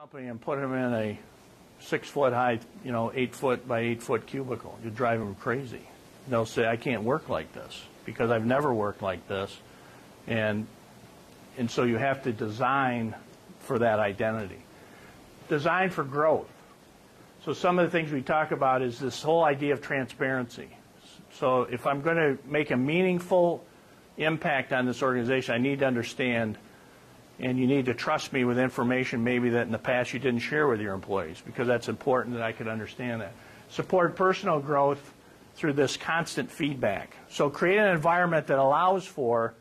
company and put them in a 6-foot high, 8-foot by 8-foot cubicle. You drive them crazy. They'll say, I can't work like this because I've never worked like this. And so you have to design for that identity. Design for growth. So some of the things we talk about is this whole idea of transparency. So if I'm going to make a meaningful impact on this organization, I need to understand, and you need to trust me with information maybe that in the past you didn't share with your employees, because that's important that I could understand that. Support personal growth through this constant feedback. So create an environment that allows for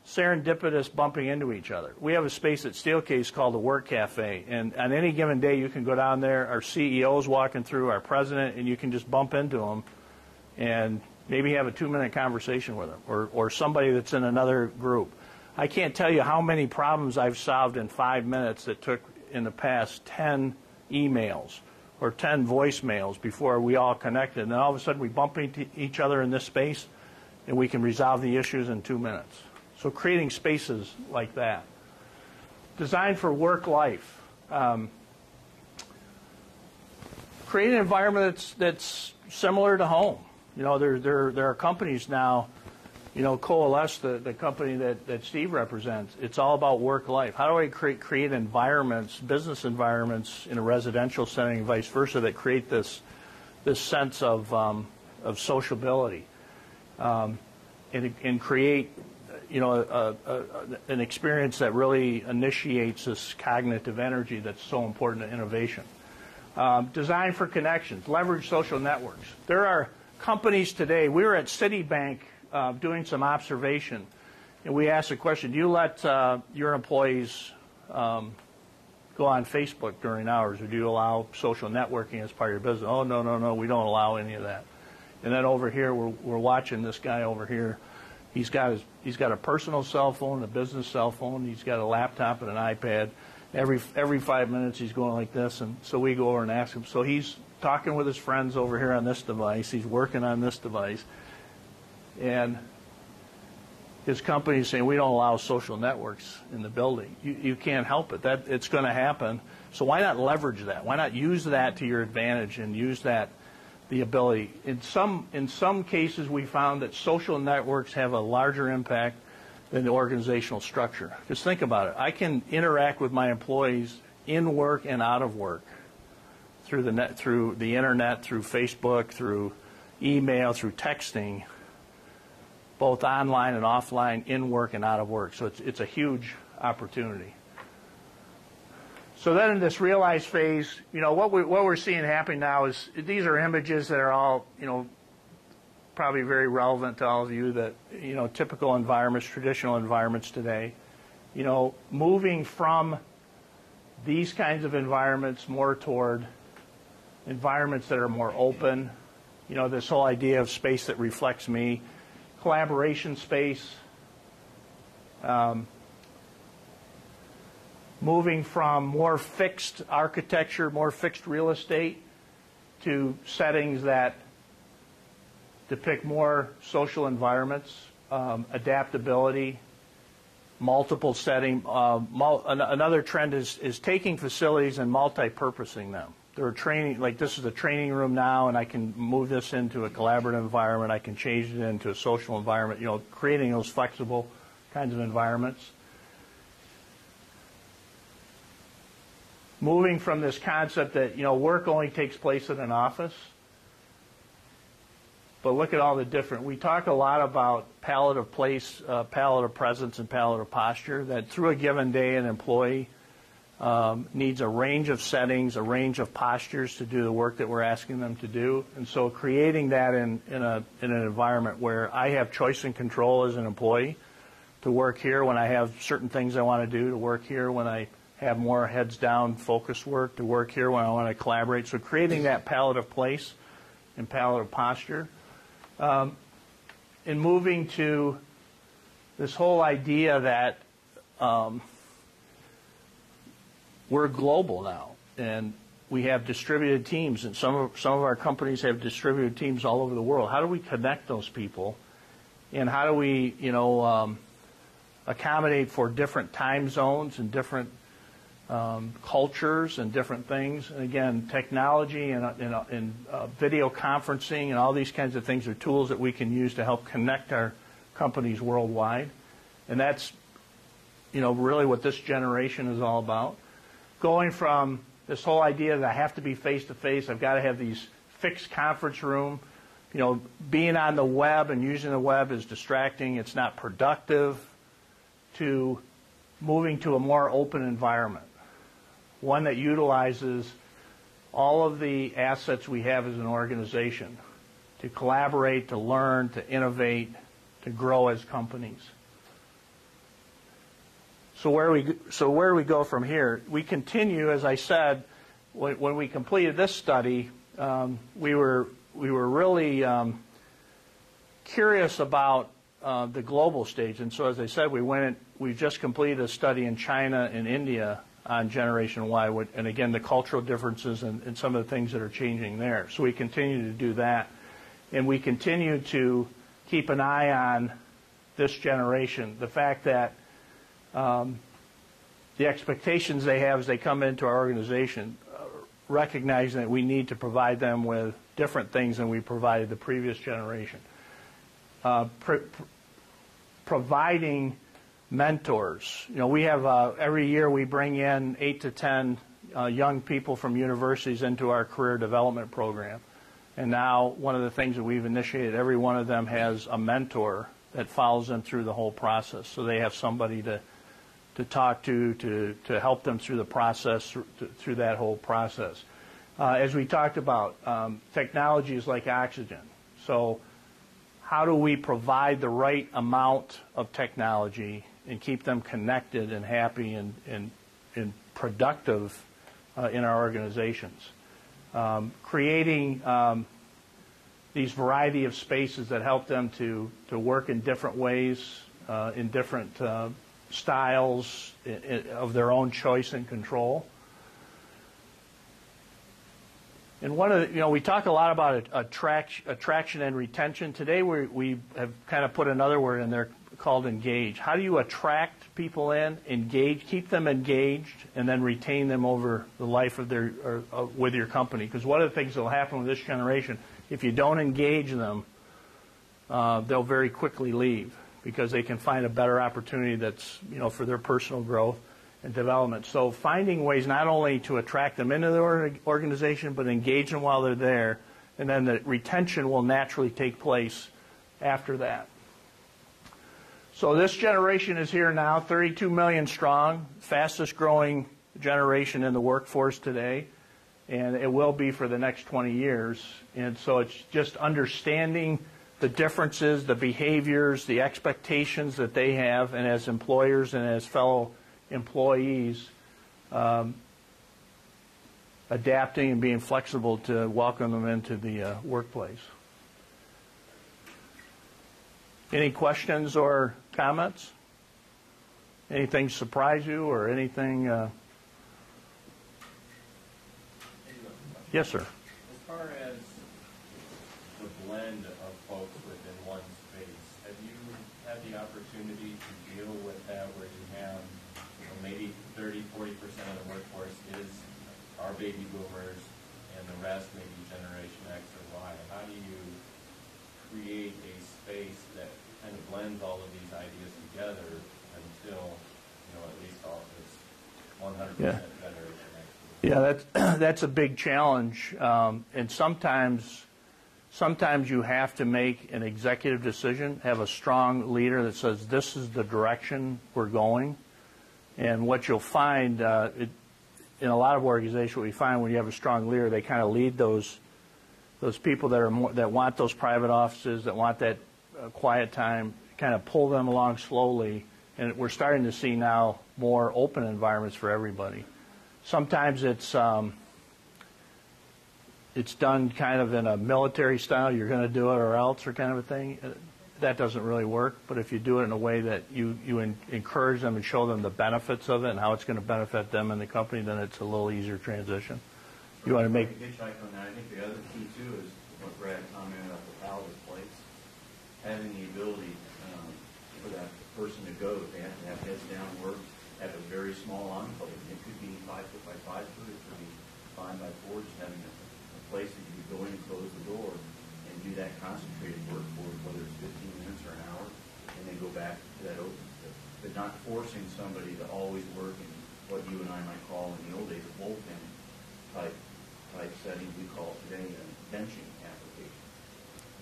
serendipitous bumping into each other. We have a space at Steelcase called the Work Cafe, and on any given day you can go down there, our CEO's walking through, our president, and you can just bump into them and maybe have a 2-minute conversation with them, or somebody that's in another group. I can't tell you how many problems I've solved in 5 minutes that took in the past 10 emails or 10 voicemails before we all connected. And then all of a sudden we bump into each other in this space and we can resolve the issues in 2 minutes. So creating spaces like that. Design for work life. Create an environment that's similar to home. There are companies now, Coalesce, the company that Steve represents. It's all about work life. How do I create environments, business environments in a residential setting and vice versa, that create this sense of sociability, and create an experience that really initiates this cognitive energy that's so important to innovation. Design for connections. Leverage social networks. There are companies today. We were at Citibank doing some observation, and we asked the question, do you let your employees go on Facebook during hours, or do you allow social networking as part of your business? Oh, no, we don't allow any of that. And then over here, we're watching this guy over here. He's got a personal cell phone, a business cell phone. He's got a laptop and an iPad. Every 5 minutes, he's going like this, and so we go over and ask him. So he's talking with his friends over here on this device. He's working on this device, and his company is saying, we don't allow social networks in the building. You can't help it. It's going to happen. So why not leverage that? Why not use that to your advantage and use that, the ability? In some cases, we found that social networks have a larger impact than the organizational structure. Just think about it. I can interact with my employees in work and out of work through the internet, through Facebook, through email, through texting, both online and offline, in work and out of work. So it's a huge opportunity. So then in this realize phase, what we're seeing happening now is these are images that are all, probably very relevant to all of you, that, typical environments, traditional environments today, moving from these kinds of environments more toward environments that are more open, this whole idea of space that reflects me, collaboration space, moving from more fixed architecture, more fixed real estate, to settings that depict more social environments, adaptability, multiple setting. Another trend is taking facilities and multi-purposing them. There are training, like this is a training room now, and I can move this into a collaborative environment. I can change it into a social environment, creating those flexible kinds of environments. Moving from this concept that, work only takes place in an office. But look at all the different, we talk a lot about palette of place, palette of presence, and palette of posture, that through a given day an employee needs a range of settings, a range of postures to do the work that we're asking them to do. And so creating that in an environment where I have choice and control as an employee to work here when I have certain things I want to do, to work here when I have more heads down focused work, to work here when I want to collaborate. So creating that palette of place and palette of posture. And moving to this whole idea that we're global now, and we have distributed teams, and some of our companies have distributed teams all over the world. How do we connect those people, and how do we accommodate for different time zones and different cultures and different things. And again, technology and video conferencing and all these kinds of things are tools that we can use to help connect our companies worldwide. And that's, really what this generation is all about. Going from this whole idea that I have to be face-to-face, I've got to have these fixed conference room, being on the web and using the web is distracting, it's not productive, to moving to a more open environment, one that utilizes all of the assets we have as an organization to collaborate, to learn, to innovate, to grow as companies. So where do we go from here? We continue, as I said, when we completed this study, we were really curious about the global stage, and so as I said, we just completed a study in China and India on Generation Y, and again the cultural differences and some of the things that are changing there. So we continue to do that, and we continue to keep an eye on this generation. The fact that the expectations they have as they come into our organization, recognizing that we need to provide them with different things than we provided the previous generation. Providing mentors. We have every year we bring in 8 to 10 young people from universities into our career development program. And now one of the things that we've initiated, every one of them has a mentor that follows them through the whole process. So they have somebody to talk to help them through the process, through that whole process. As we talked about, technology is like oxygen. So how do we provide the right amount of technology and keep them connected and happy and productive in our organizations? Creating these variety of spaces that help them to work in different ways, in different styles of their own choice and control. And one of the, we talk a lot about attraction and retention. Today we have kind of put another word in there called engage. How do you attract people in, engage, keep them engaged, and then retain them over the life of their with your company? Because one of the things that will happen with this generation, if you don't engage them, they'll very quickly leave because they can find a better opportunity that's for their personal growth and development. So finding ways not only to attract them into the organization, but engage them while they're there, and then the retention will naturally take place after that. So this generation is here now, 32 million strong, fastest growing generation in the workforce today, and it will be for the next 20 years. And so it's just understanding the differences, the behaviors, the expectations that they have, and as employers and as fellow employees, adapting and being flexible to welcome them into the workplace. Any questions or comments? Anything surprise you or anything? Yes, sir. As far as the blend of folks within one space, have you had the opportunity to deal with that where you have maybe 30-40% of the workforce are baby boomers and the rest may be Generation X or Y? How do you create a space that kind of blends all of these ideas together until at least all of this 100% Generation X? Yeah, that's a big challenge, and sometimes you have to make an executive decision, have a strong leader that says this is the direction we're going. And what you'll find in a lot of organizations, what we find when you have a strong leader, they kind of lead those people that want those private offices, that want that quiet time, kind of pull them along slowly. And we're starting to see now more open environments for everybody. Sometimes it's done kind of in a military style. You're going to do it or else, or kind of a thing. That doesn't really work. But if you do it in a way that you encourage them and show them the benefits of it and how it's going to benefit them and the company, then it's a little easier transition. You want to make hitchhike on that. I think the other key too is what Brad commented about the pallet plates. Having the ability for that person to go, if they have to have heads down work, have a very small enclave. It could be 5 foot by 5 foot, it could be 5 by 4, just having a place that you could go in and close the door and do that concentrated work for whether it's 15 minutes or an hour, and then go back to that open space. But not forcing somebody to always work in what you and I might call in the old days a bullpen type setting. We call it today a benching application.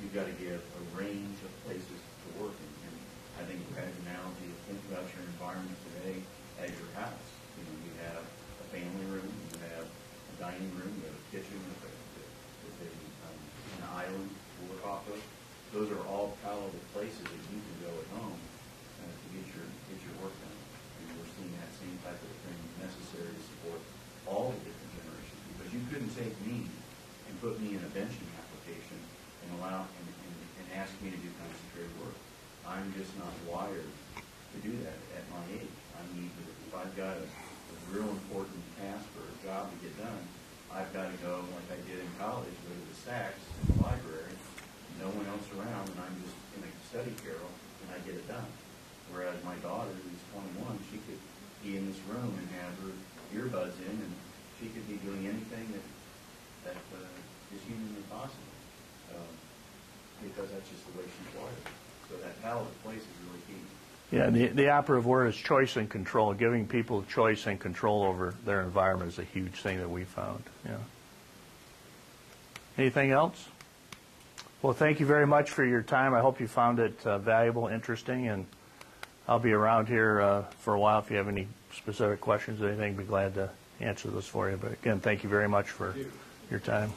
You've got to give a range of places to work in. And I think Brad's analogy of think about your environment today as your house. You know, you have a family room, you have a dining room, you have a kitchen with an island to work off of. Those are all palatable places that you can go at home to get your work done. And we're seeing that same type of thing necessary to support all the different generations. Because you couldn't take me and put me in a benching application and allow and ask me to do concentrated work. I'm just not wired to do that at my age. If I've got a real important task or a job to get done, I've got to go like I did in college, go to the stacks in the library, no one else around, and I'm just in a study carrel, and I get it done. Whereas my daughter, who's 21, she could be in this room and have her earbuds in, and she could be doing anything that is humanly possible, because that's just the way she's wired. So that palette place is really key. Yeah, the operative word is choice and control. Giving people choice and control over their environment is a huge thing that we found. Yeah. Anything else? Well, thank you very much for your time. I hope you found it valuable, interesting, and I'll be around here for a while. If you have any specific questions or anything, I'd be glad to answer those for you. But again, thank you very much for your time.